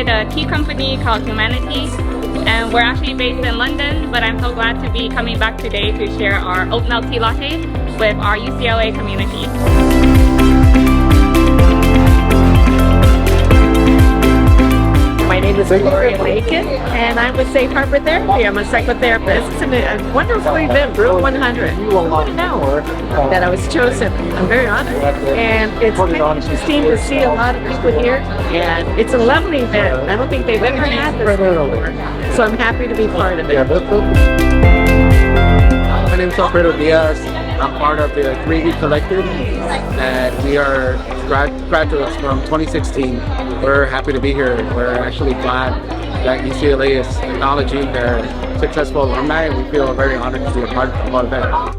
started a tea company called Humanity, and we're actually based in London, but I'm so glad to be coming back today to share our oat milk tea latte with our UCLA community. My name is Gloria Lakin, and I'm with Safe Harbor Therapy. I'm a psychotherapist. It's a wonderful event, Bruin 100. Who would know that I was chosen? I'm very honored. And it's kind of interesting to see a lot of people here, and it's a lovely event. I don't think they've ever had this before, so I'm happy to be part of it. My name is Alfredo Diaz. I'm part of the 3D Collective, and we are graduates from 2016. We're happy to be here. We're actually glad that UCLA is acknowledging their successful alumni, and we feel very honored to be a part of that.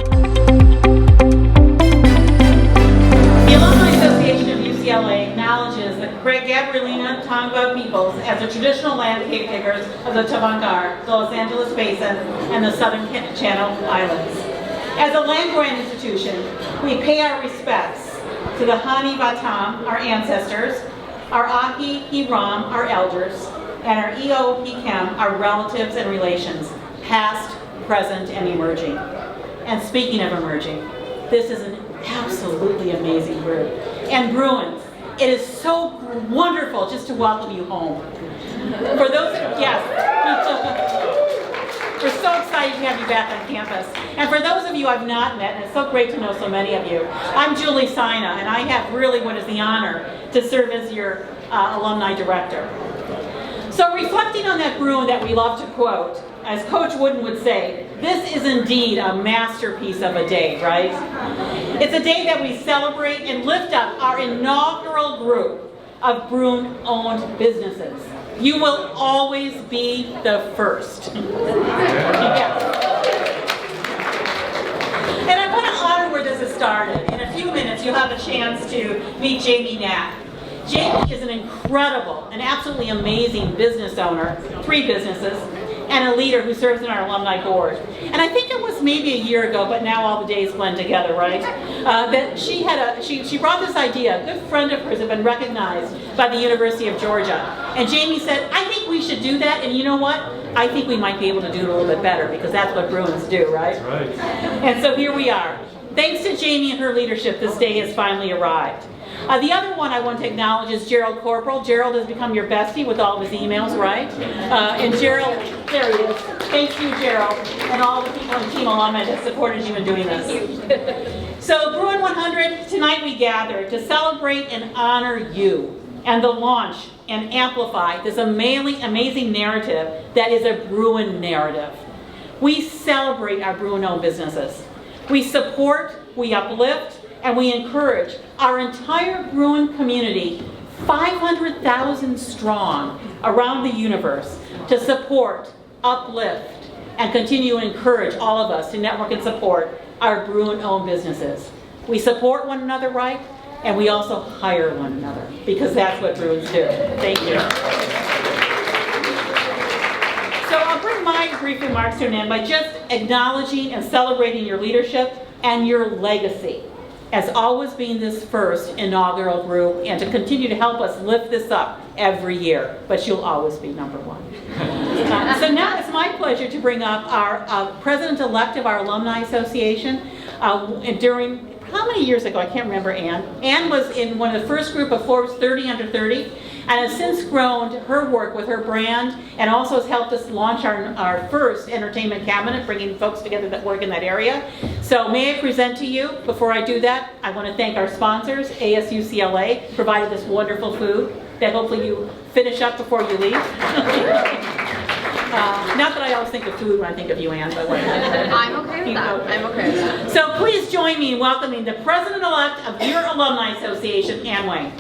The Alumni Association of UCLA acknowledges the Gabrielina Tongva peoples as the traditional landscape figures of the Tavangar, the Los Angeles Basin, and the Southern Channel Islands. As a land-grant institution, we pay our respects to the Hani Vatam, our ancestors, our Ahi Hiram, our elders, and our Eo Hikem, our relatives and relations, past, present, and emerging. And speaking of emerging, this is an absolutely amazing group. And Bruins, it is so wonderful just to welcome you home. For those, we're so excited to have you back on campus. And for those of you I've not met, and it's so great to know so many of you, I'm Julie Sina, and I have really what is the honor to serve as your alumni director. So reflecting on that Bruin that we love to quote, as Coach Wooden would say, this is indeed a masterpiece of a day, right? It's a day that we celebrate and lift up our inaugural group of Bruin-owned businesses. You will always be the first. Yes. And I want to honor where this has started. In a few minutes, you'll have a chance to meet Jamie Knapp. Jamie is an incredible and absolutely amazing business owner, 3 businesses, and a leader who serves in our alumni board. And I think it was maybe a year ago, but now all the days blend together, right? That she brought this idea. A good friend of hers had been recognized by the University of Georgia. And Jamie said, I think we should do that, and you know what? I think we might be able to do it a little bit better, because that's what Bruins do, right? That's right. And so here we are. Thanks to Jamie and her leadership, this day has finally arrived. The other one I want to acknowledge is Gerald Corporal. Gerald has become your bestie with all of his emails, right? And Gerald, there he is. Thank you, Gerald, and all the people in Team Alumni that supported you in doing this. So Bruin 100, tonight we gather to celebrate and honor you and the launch and amplify this amazing narrative that is a Bruin narrative. We celebrate our Bruin-owned businesses. We support, we uplift, and we encourage our entire Bruin community, 500,000 strong around the universe, to support, uplift, and continue to encourage all of us to network and support our Bruin-owned businesses. We support one another, right? And we also hire one another, because that's what Bruins do. Thank you. So I'll bring my brief remarks to an end by just acknowledging and celebrating your leadership and your legacy as always being this first inaugural group, and to continue to help us lift this up every year. But you'll always be number 1. So now it's my pleasure to bring up our president-elect of our Alumni Association. During, how many years ago? I can't remember Ann. Ann was in one of the first group of Forbes 30 under 30, and has since grown her work with her brand, and also has helped us launch our first entertainment cabinet, bringing folks together that work in that area. So may I present to you, before I do that, I want to thank our sponsors. ASUCLA provided this wonderful food that hopefully you finish up before you leave. Not that I always think of food when I think of you, Ann, but whatever. I'm okay with that. I'm okay with that. So please join me in welcoming the president-elect of your Alumni Association, Ann Wayne.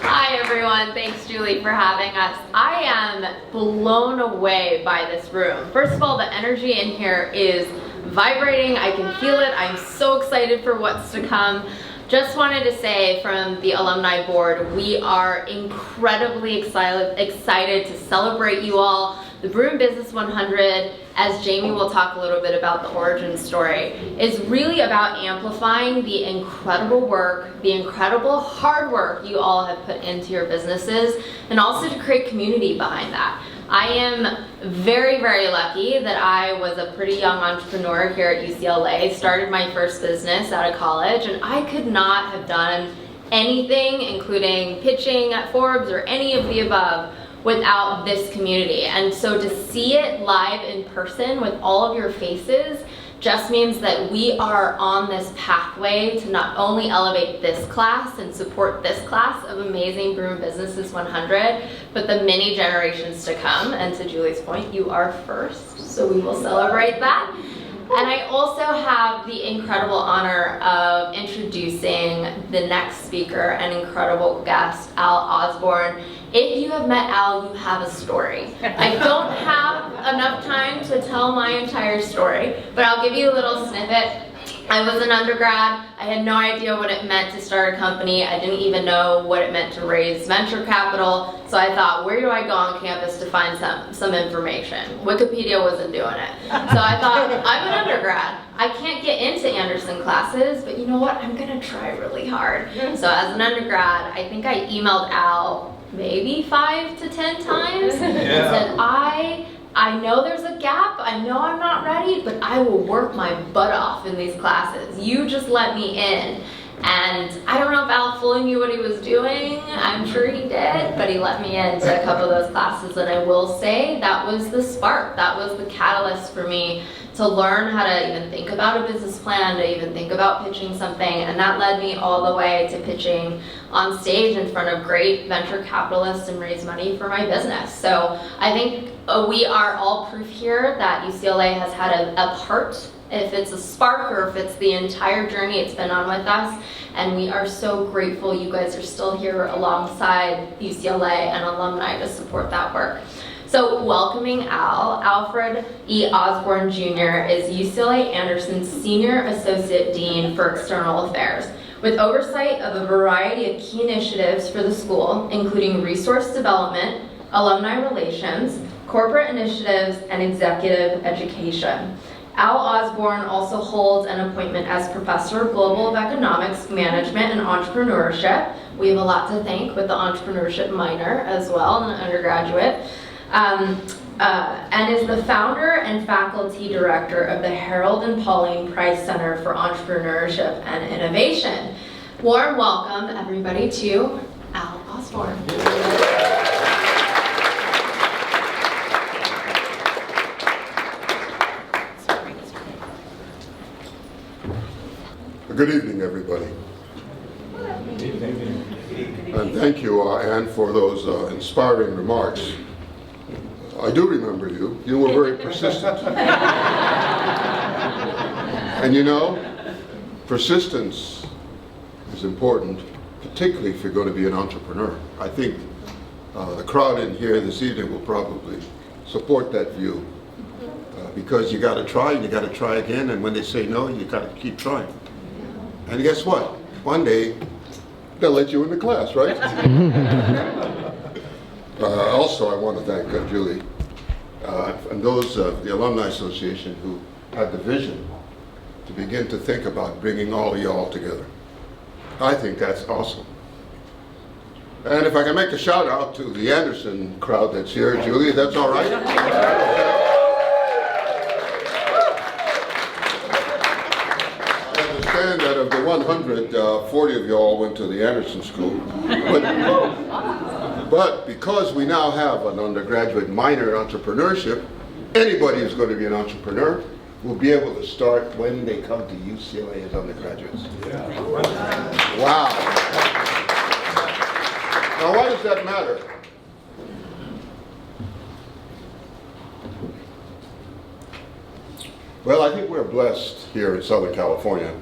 Hi everyone, thanks Julie for having us. I am blown away by this room. First of all, the energy in here is vibrating. I can feel it. I'm so excited for what's to come. Just wanted to say from the alumni board, we are incredibly excited to celebrate you all. The Bruin Business 100 as Jamie will talk a little bit about the origin story, is really about amplifying the incredible work, the incredible hard work you all have put into your businesses, and also to create community behind that. I am very, very lucky that I was a pretty young entrepreneur here at UCLA, started my first business out of college, and I could not have done anything, including pitching at Forbes or any of the above, without this community. And so to see it live in person with all of your faces just means that we are on this pathway to not only elevate this class and support this class of amazing Bruin Businesses 100, but the many generations to come. And to Julie's point, you are first, so we will celebrate that. And I also have the incredible honor of introducing the next speaker, an incredible guest, Al Osborne. If you have met Al, you have a story. I don't have enough time to tell my entire story, but I'll give you a little snippet. I was an undergrad. I had no idea what it meant to start a company. I didn't even know what it meant to raise venture capital. So I thought, where do I go on campus to find some information? Wikipedia wasn't doing it. So I thought, I'm an undergrad. I can't get into Anderson classes, but you know what? I'm gonna try really hard. So as an undergrad, I think I emailed Al maybe 5 to 10 times and said, I know there's a gap, I know I'm not ready, but I will work my butt off in these classes. You just let me in. And I don't know if Al fully knew what he was doing. I'm sure he did, but he let me into a couple of those classes, and I will say that was the spark. That was the catalyst for me to learn how to even think about a business plan, to even think about pitching something, and that led me all the way to pitching on stage in front of great venture capitalists and raise money for my business. So I think we are all proof here that UCLA has had a part, if it's a spark or if it's the entire journey it's been on with us, and we are so grateful you guys are still here alongside UCLA and alumni to support that work. So welcoming Al, Alfred E. Osborne Jr. is UCLA Anderson's Senior Associate Dean for External Affairs, with oversight of a variety of key initiatives for the school, including resource development, alumni relations, corporate initiatives, and executive education. Al Osborne also holds an appointment as Professor of Global Economics, Management, and Entrepreneurship. We have a lot to thank with the entrepreneurship minor as well, an undergraduate. And is the founder and faculty director of the Harold and Pauline Price Center for Entrepreneurship and Innovation. Warm welcome, everybody, to Al Osborne. Good evening, everybody. And thank you, Anne, for those inspiring remarks. I do remember you. You were very persistent. And you know, persistence is important, particularly if you're going to be an entrepreneur. I think the crowd in here this evening will probably support that view. Because you got to try and you got to try again, and when they say no, you got to keep trying. And guess what? One day, they'll let you in the class, right? Also, I want to thank Julie and those of the Alumni Association who had the vision to begin to think about bringing all of y'all together. I think that's awesome. And if I can make a shout out to the Anderson crowd that's here, Julie, that's all right? That of the 100, 40 of you all went to the Anderson School. But because we now have an undergraduate minor in entrepreneurship, anybody who's going to be an entrepreneur will be able to start when they come to UCLA as undergraduates. Yeah. Wow. Now why does that matter? Well, I think we're blessed here in Southern California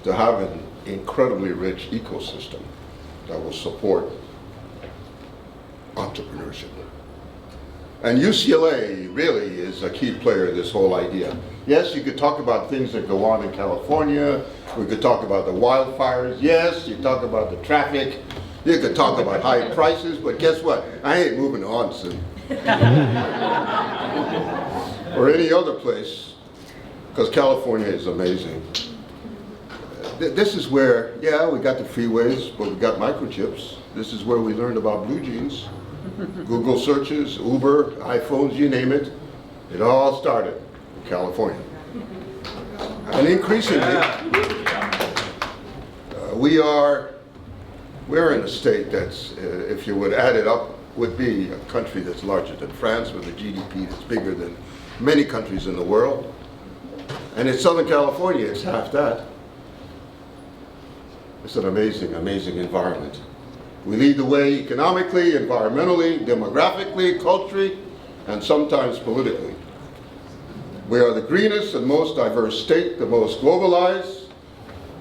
to have an incredibly rich ecosystem that will support entrepreneurship. And UCLA really is a key player in this whole idea. Yes, you could talk about things that go on in California. We could talk about the wildfires. Yes, you talk about the traffic. You could talk about high prices, but guess what? I ain't moving on soon. or any other place, because California is amazing. This is where, yeah, we got the freeways, but we got microchips. This is where we learned about blue jeans. Google searches, Uber, iPhones, you name it. It all started in California. And increasingly, we're in a state that's, if you would add it up, would be a country that's larger than France with a GDP that's bigger than many countries in the world. And in Southern California, it's half that. It's an amazing, amazing environment. We lead the way economically, environmentally, demographically, culturally, and sometimes politically. We are the greenest and most diverse state, the most globalized,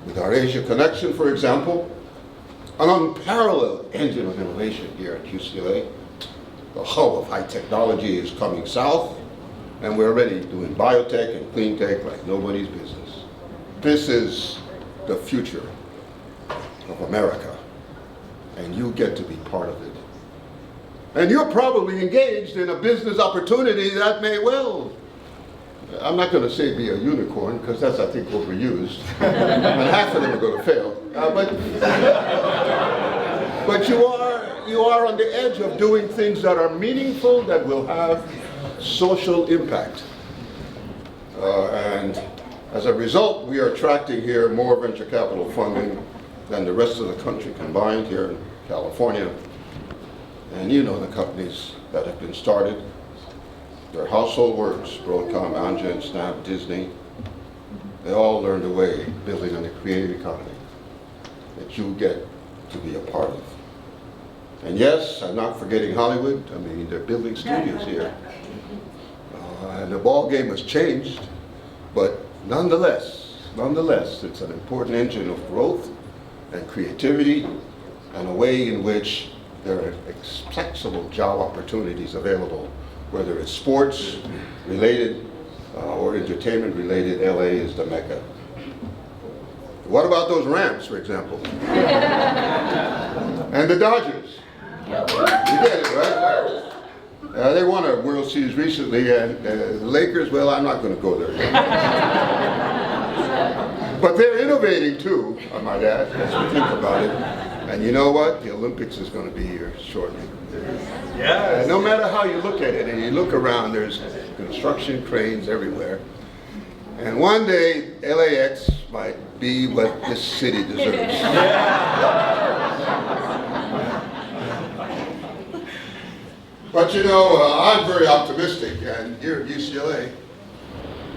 with our Asia connection, for example, an unparalleled engine of innovation here at UCLA. The hub of high technology is coming south, and we're already doing biotech and clean tech like nobody's business. This is the future of America, and you get to be part of it. And you're probably engaged in a business opportunity that may well, I'm not going to say be a unicorn, because that's, I think, overused, and half of them are going to fail. But you are on the edge of doing things that are meaningful, that will have social impact. And as a result, we are attracting here more venture capital funding than the rest of the country combined here in California. And you know the companies that have been started. They're household words: Broadcom, Amgen, Snap, Disney. They all learned a way building on a creative economy that you get to be a part of. And yes, I'm not forgetting Hollywood. I mean, they're building studios here. And the ball game has changed, but nonetheless, it's an important engine of growth and creativity, and a way in which there are flexible job opportunities available, whether it's sports related or entertainment related. LA is the mecca. What about those Rams, for example? And the Dodgers. You get it, right? They won a World Series recently, and the Lakers, well, I'm not going to go there yet. But they're innovating too, I might add, as we think about it. And you know what? The Olympics is going to be here shortly. Yeah. No matter how you look at it, and you look around, there's construction cranes everywhere. And one day, LAX might be what this city deserves. But you know, I'm very optimistic, and here at UCLA,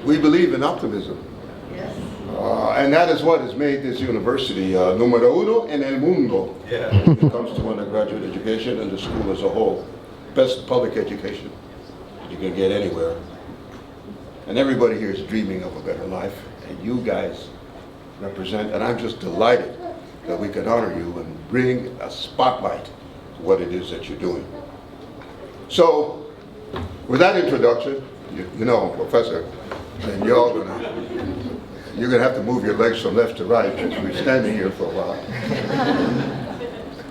we believe in optimism. Yes. And that is what has made this university numero uno en el mundo when it comes to undergraduate education and the school as a whole. Best public education you can get anywhere. And everybody here is dreaming of a better life, and you guys represent, and I'm just delighted that we can honor you and bring a spotlight to what it is that you're doing. So, with that introduction, you know, Professor, and you're gonna have to move your legs from left to right, because we're standing here for a while.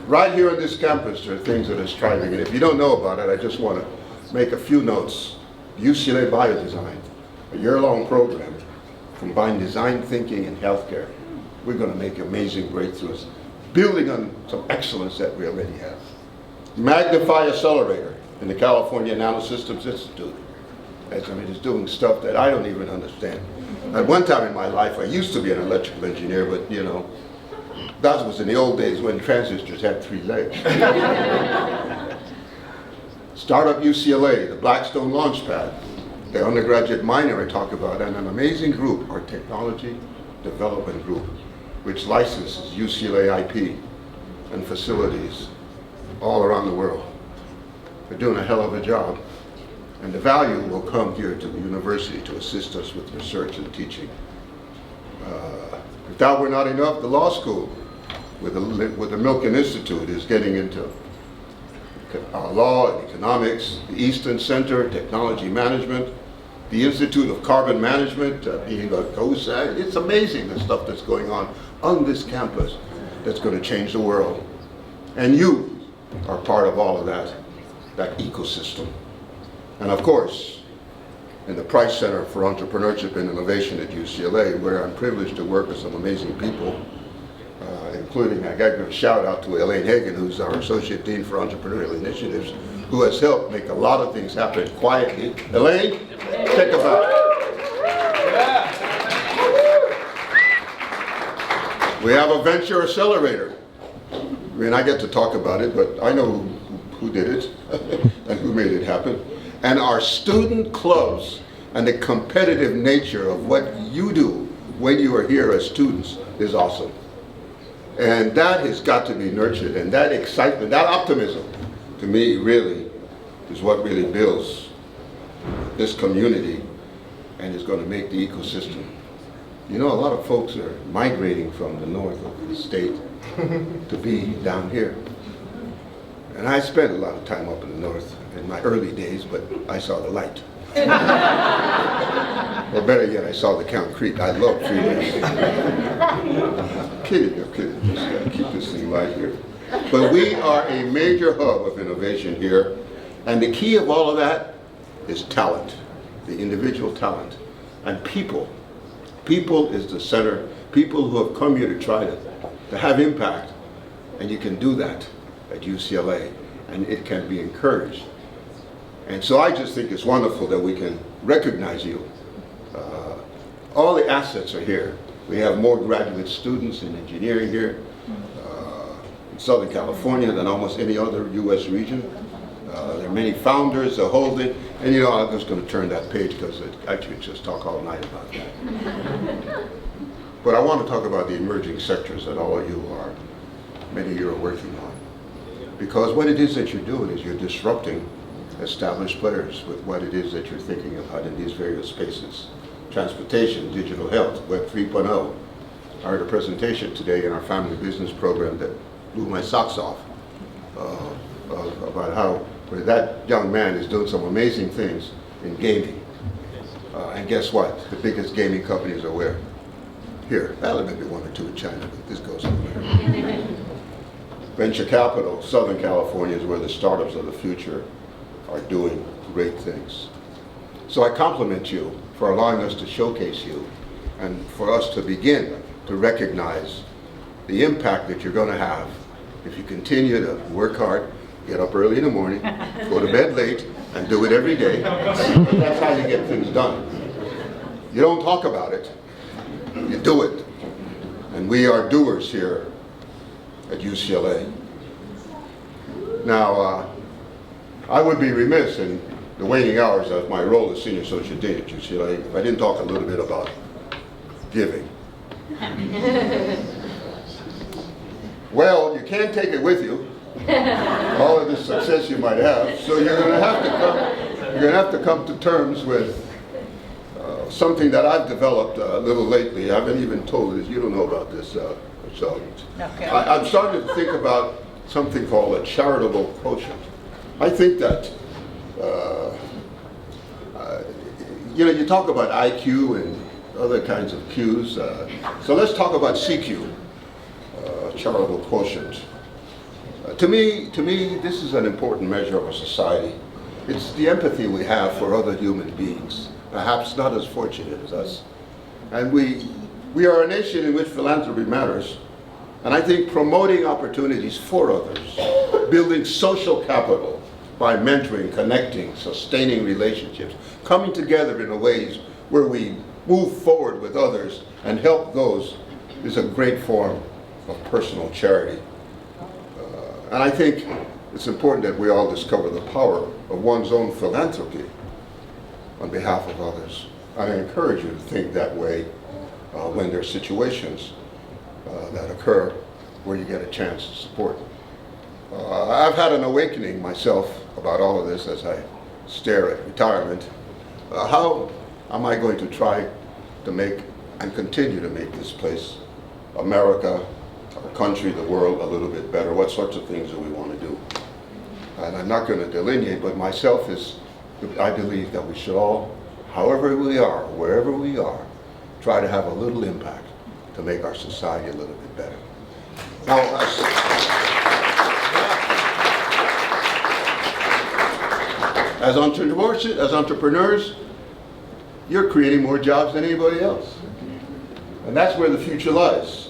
Right here on this campus, there are things that are striving, and if you don't know about it, I just want to make a few notes. UCLA Biodesign, a year-long program, combine design thinking and healthcare. We're going to make amazing breakthroughs, building on some excellence that we already have. Magnify Accelerator in the California Nanosystems Institute. It's doing stuff that I don't even understand. At one time in my life, I used to be an electrical engineer, but you know, that was in the old days when transistors had 3 legs. Startup UCLA, the Blackstone Launchpad, the undergraduate minor I talk about, and an amazing group, our technology development group, which licenses UCLA IP and facilities all around the world. They're doing a hell of a job. And the value will come here to the university to assist us with research and teaching. If that were not enough, the law school with the Milken Institute is getting into law and economics, the Easton Center, technology management, the Institute of Carbon Management, being a COSAC. It's amazing the stuff that's going on this campus that's going to change the world. And you are part of all of that ecosystem. And of course, in the Price Center for Entrepreneurship and Innovation at UCLA, where I'm privileged to work with some amazing people, including, I got to give a shout out to Elaine Hagan, who's our Associate Dean for Entrepreneurial Initiatives, who has helped make a lot of things happen quietly. Elaine, take a bow. We have a venture accelerator. I mean, I get to talk about it, but I know who did it and who made it happen. And our student clubs and the competitive nature of what you do when you are here as students is awesome. And that has got to be nurtured, and that excitement, that optimism, to me really is what really builds this community and is going to make the ecosystem. You know, a lot of folks are migrating from the north of the state to be down here. And I spent a lot of time up in the north in my early days, but I saw the light. Or better yet, I saw the concrete. I love freeways. I'm kidding. Just gotta keep this thing light here. But we are a major hub of innovation here. And the key of all of that is talent, the individual talent, and people. People is the center. People who have come here to try to have impact. And you can do that at UCLA, and it can be encouraged. And so I just think it's wonderful that we can recognize you. All the assets are here. We have more graduate students in engineering here in Southern California than almost any other U.S. region. There are many founders that hold it. And you know, I'm just going to turn that page because I could just talk all night about that. But I want to talk about the emerging sectors that all of you are, many of you are working on. Because what it is that you're doing is you're disrupting established players with what it is that you're thinking about in these various spaces. Transportation, digital health, Web 3.0. I heard a presentation today in our family business program that blew my socks off about how that young man is doing some amazing things in gaming. And guess what? The biggest gaming companies are where? Here. Well, maybe one or two in China, but this goes everywhere. Venture capital, Southern California is where the startups of the future are doing great things. So I compliment you for allowing us to showcase you and for us to begin to recognize the impact that you're going to have if you continue to work hard, get up early in the morning, go to bed late, and do it every day. That's how you get things done. You don't talk about it, you do it. And we are doers here at UCLA. Now, I would be remiss in the waning hours of my role as Senior Associate Dean at UCLA if I didn't talk a little bit about giving. Well, you can't take it with you, all of the success you might have, so you're going to have to come to terms with something that I've developed a little lately. I haven't even told this. You don't know about this, so okay. I'm starting to think about something called a charitable quotient. I think that you know, you talk about IQ and other kinds of Qs. So let's talk about CQ, charitable quotient. To me, this is an important measure of a society. It's the empathy we have for other human beings, perhaps not as fortunate as us. And we are a nation in which philanthropy matters. And I think promoting opportunities for others, building social capital by mentoring, connecting, sustaining relationships, coming together in a ways where we move forward with others and help those is a great form of personal charity. And I think it's important that we all discover the power of one's own philanthropy on behalf of others. And I encourage you to think that way when there are situations that occur where you get a chance to support. I've had an awakening myself about all of this as I stare at retirement. How am I going to try to make and continue to make this place, America, our country, the world, a little bit better? What sorts of things do we want to do? And I'm not going to delineate, but myself is, I believe that we should all, however we are, wherever we are, try to have a little impact to make our society a little bit better. Now, as entrepreneurs, you're creating more jobs than anybody else. And that's where the future lies.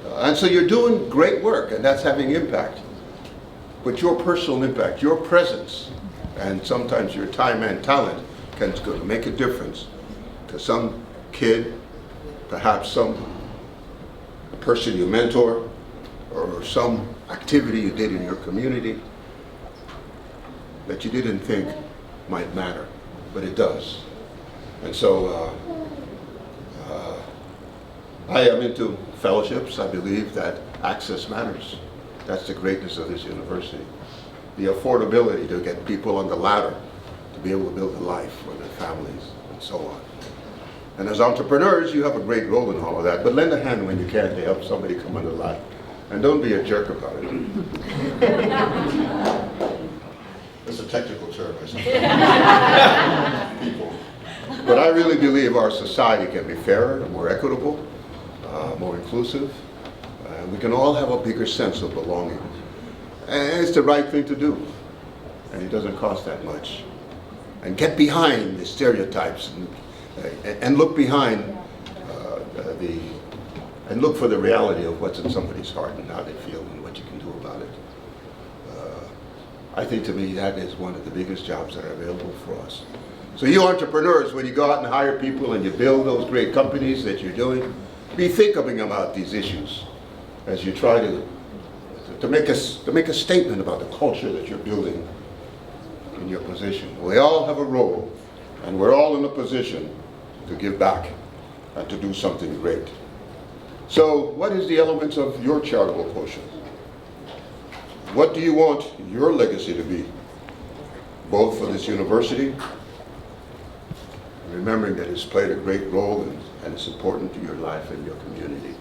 And so you're doing great work, and that's having impact. But your personal impact, your presence, and sometimes your time and talent can make a difference to some kid, perhaps some person you mentor, or some activity you did in your community that you didn't think might matter, but it does. And so I am into fellowships. I believe that access matters. That's the greatness of this university. The affordability to get people on the ladder to be able to build a life for their families and so on. And as entrepreneurs, you have a great role in all of that, but lend a hand when you can to help somebody come on the ladder. And don't be a jerk about it. It's a technical term, I suppose. People. But I really believe our society can be fairer, more equitable, more inclusive. We can all have a bigger sense of belonging. And it's the right thing to do. And it doesn't cost that much. And get behind the stereotypes and look behind and look for the reality of what's in somebody's heart and how they feel and what you can do about it. I think to me that is one of the biggest jobs that are available for us. So you entrepreneurs, when you go out and hire people and you build those great companies that you're doing, be thinking about these issues as you try to make a statement about the culture that you're building in your position. We all have a role, and we're all in a position to give back and to do something great. So what is the elements of your charitable quotient? What do you want your legacy to be, both for this university, remembering that it's played a great role and it's important to your life and your community.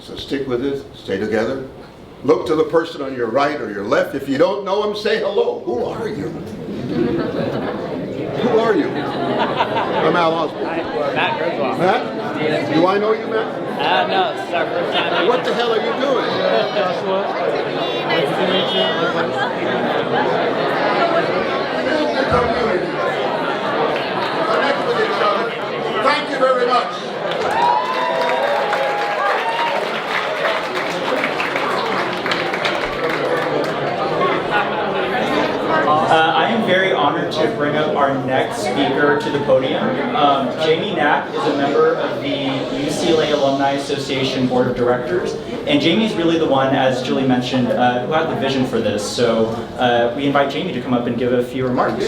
So stick with it, stay together. Look to the person on your right or your left. If you don't know him, say hello. Who are you? Who are you? I'm Al Osborne. Matt Griswold. Matt? Do I know you, Matt? No, it's our first time meeting. What the hell are you doing? Joshua. Nice to meet you. Connect with each other. Thank you very much. I am very honored to bring up our next speaker to the podium. Jamie Knapp is a member of the UCLA Alumni Association Board of Directors, and Jamie's really the one, as Julie mentioned, who had the vision for this. So we invite Jamie to come up and give a few remarks.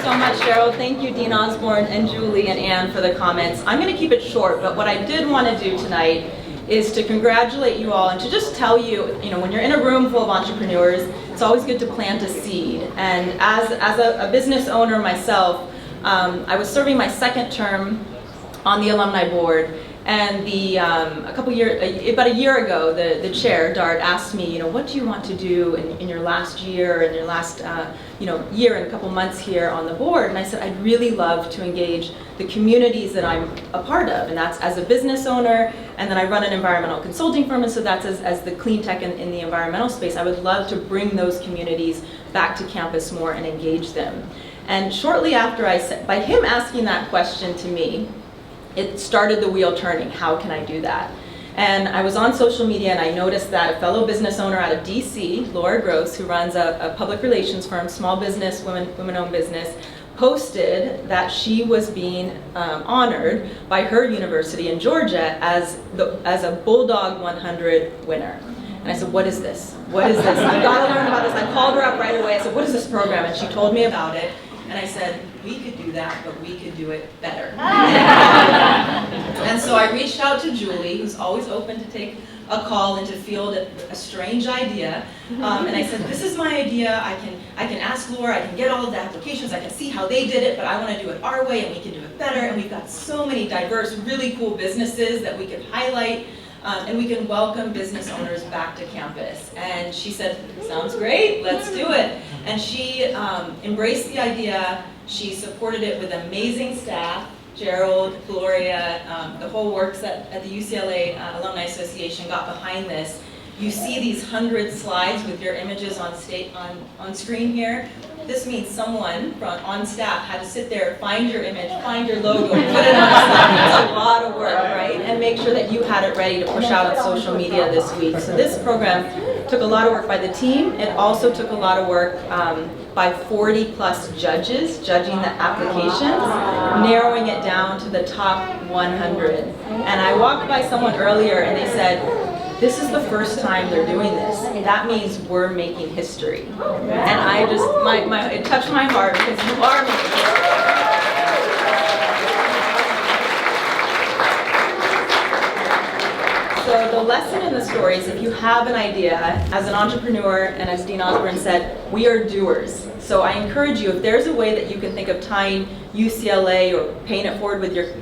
So much, Gerald. Thank you, Dean Osborne and Julie and Ann, for the comments. I'm going to keep it short, but what I did want to do tonight is to congratulate you all and to just tell you, when you're in a room full of entrepreneurs, it's always good to plant a seed. And as a business owner myself, I was serving my second term on the alumni board, and about a year ago, the chair, Dart, asked me, what do you want to do in your last year, in your last year and a couple months here on the board? And I said, I'd really love to engage the communities that I'm a part of, and that's as a business owner, and then I run an environmental consulting firm, and so that's as the clean tech in the environmental space. I would love to bring those communities back to campus more and engage them. And shortly after by him asking that question to me, it started the wheel turning. How can I do that? And I was on social media and I noticed that a fellow business owner out of DC, Laura Gross, who runs a public relations firm, small business, women-owned business, posted that she was being honored by her university in Georgia as a Bulldog 100 winner. And I said, what is this? What is this? I've got to learn about this. I called her up right away. I said, what is this program? And she told me about it. And I said, we could do that, but we could do it better. And so I reached out to Julie, who's always open to take a call and to field a strange idea. And I said, this is my idea. I can ask Laura, I can get all of the applications, I can see how they did it, but I want to do it our way and we can do it better. And we've got so many diverse, really cool businesses that we could highlight. And we can welcome business owners back to campus. And she said, sounds great, let's do it. And she embraced the idea. She supported it with amazing staff. Gerald, Gloria, the whole works at the UCLA Alumni Association got behind this. You see these 100 slides with your images on screen here. This means someone on staff had to sit there, find your image, find your logo, put it on a slide. It's a lot of work, right? And make sure that you had it ready to push out on social media this week. So this program took a lot of work by the team. It also took a lot of work by 40 plus judges judging the applications, narrowing it down to the top 100. And I walked by someone earlier and they said, this is the first time they're doing this. That means we're making history. And I just, it touched my heart because you are making history. So the lesson in the story is if you have an idea, as an entrepreneur and as Dean Osborne said, we are doers. So I encourage you, if there's a way that you can think of tying UCLA or paying it forward with your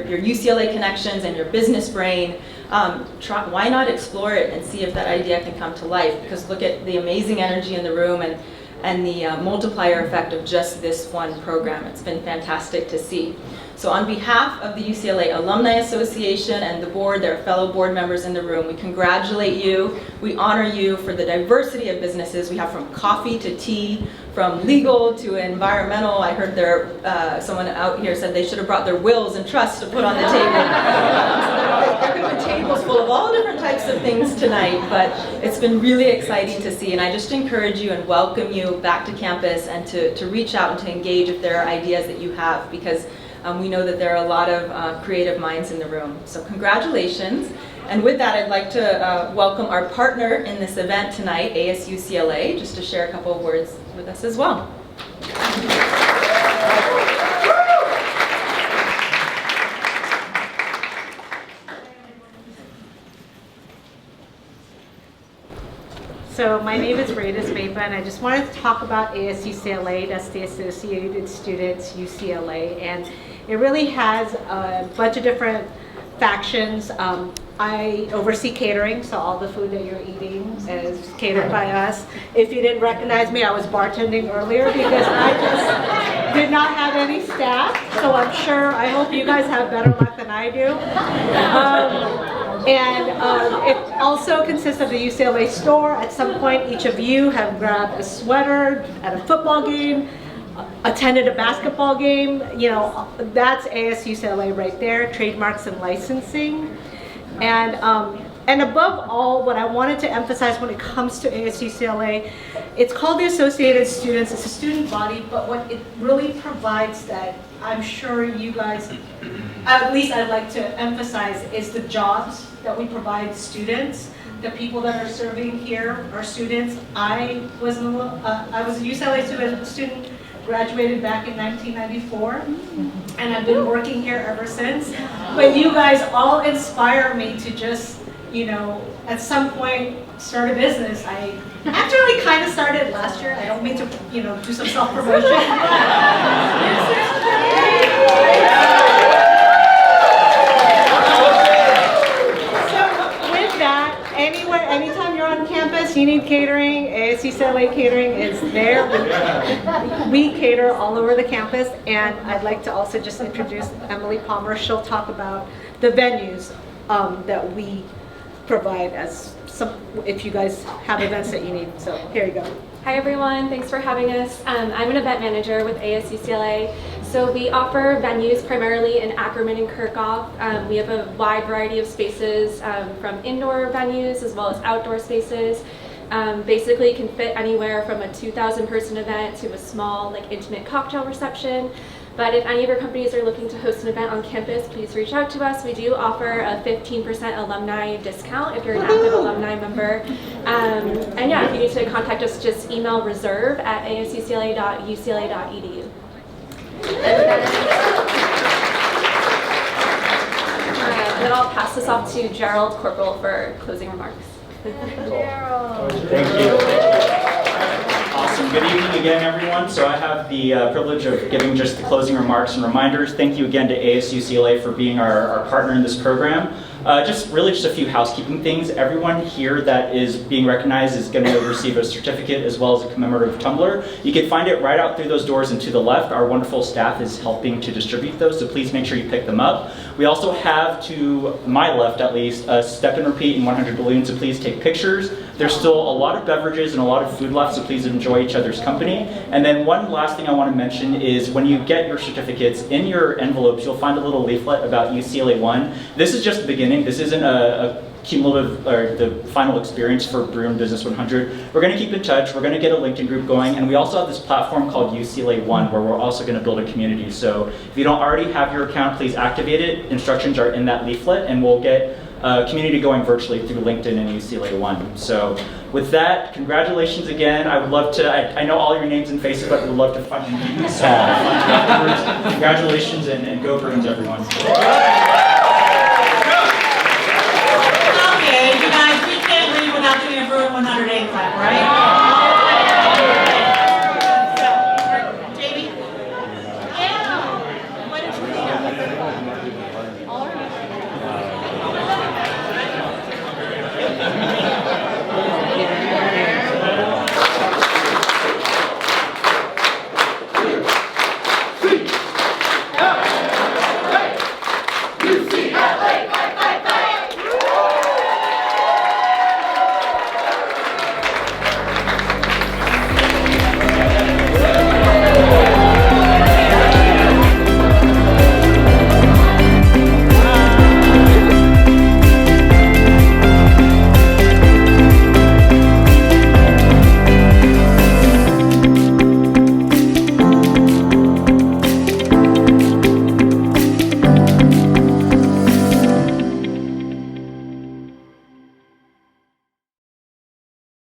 UCLA connections and your business brain, why not explore it and see if that idea can come to life? Because look at the amazing energy in the room and the multiplier effect of just this one program. It's been fantastic to see. So on behalf of the UCLA Alumni Association and the board, their fellow board members in the room, we congratulate you. We honor you for the diversity of businesses. We have from coffee to tea, from legal to environmental. I heard someone out here said they should have brought their wills and trusts to put on the table. There could have been tables full of all different types of things tonight, but it's been really exciting to see. And I just encourage you and welcome you back to campus and to reach out and to engage if there are ideas that you have, because we know that there are a lot of creative minds in the room. So congratulations. And with that, I'd like to welcome our partner in this event tonight, ASUCLA, just to share a couple of words with us as well. So my name is Rita Spapa, and I just wanted to talk about ASUCLA. That's the Associated Students UCLA, and it really has a bunch of different factions. I oversee catering, so all the food that you're eating is catered by us. If you didn't recognize me, I was bartending earlier because I just did not have any staff, so I hope you guys have better luck than I do. It also consists of the UCLA store. At some point, each of you have grabbed a sweater at a football game, attended a basketball game. You know, that's ASUCLA right there, trademarks and licensing. And above all, what I wanted to emphasize when it comes to ASUCLA, it's called the Associated Students. It's a student body, but what it really provides that I'm sure you guys, at least I'd like to emphasize, is the jobs that we provide students. The people that are serving here are students. I was a UCLA student, graduated back in 1994, and I've been working here ever since. But you guys all inspire me to just, you know, at some point start a business. I actually kind of started last year. I don't mean to, you know, do some self-promotion. Anytime you're on campus, you need catering. ASUCLA Catering is there. We cater all over the campus, and I'd like to also just introduce Emily Palmer. She'll talk about the venues that we provide if you guys have events that you need. So here you go. Hi everyone, thanks for having us. I'm an event manager with ASUCLA. So we offer venues primarily in Ackerman and Kirkhoff. We have a wide variety of spaces from indoor venues as well as outdoor spaces. Basically can fit anywhere from a 2,000 person event to a small, like, intimate cocktail reception. But if any of your companies are looking to host an event on campus, please reach out to us. We do offer a 15% alumni discount if you're an active alumni member. And yeah, if you need to contact us, just email reserve@asucla.ucla.edu. Then I'll pass this off to Gerald Corporal for closing remarks. Gerald. Thank you. Awesome. Good evening again, everyone. So I have the privilege of giving just the closing remarks and reminders. Thank you again to ASUCLA for being our partner in this program. just a few housekeeping things. Everyone here that is being recognized is going to receive a certificate as well as a commemorative tumbler. You can find it right out through those doors and to the left. Our wonderful staff is helping to distribute those, so please make sure you pick them up. We also have, to my left at least, a step and repeat and 100 balloons, so please take pictures. There's still a lot of beverages and a lot of food left, so please enjoy each other's company. And then one last thing I want to mention is when you get your certificates, in your envelopes you'll find a little leaflet about UCLA One. This is just the beginning. This isn't a cumulative or the final experience for Bruin Business 100. We're going to keep in touch. We're going to get a LinkedIn group going, and we also have this platform called UCLA One where we're also going to build a community. So if you don't already have your account, please activate it. Instructions are in that leaflet, and we'll get a community going virtually through LinkedIn and UCLA One. So with that, congratulations again. I would love to, I know all your names and faces, but I would love to find you afterwards. Congratulations and go Bruins, everyone.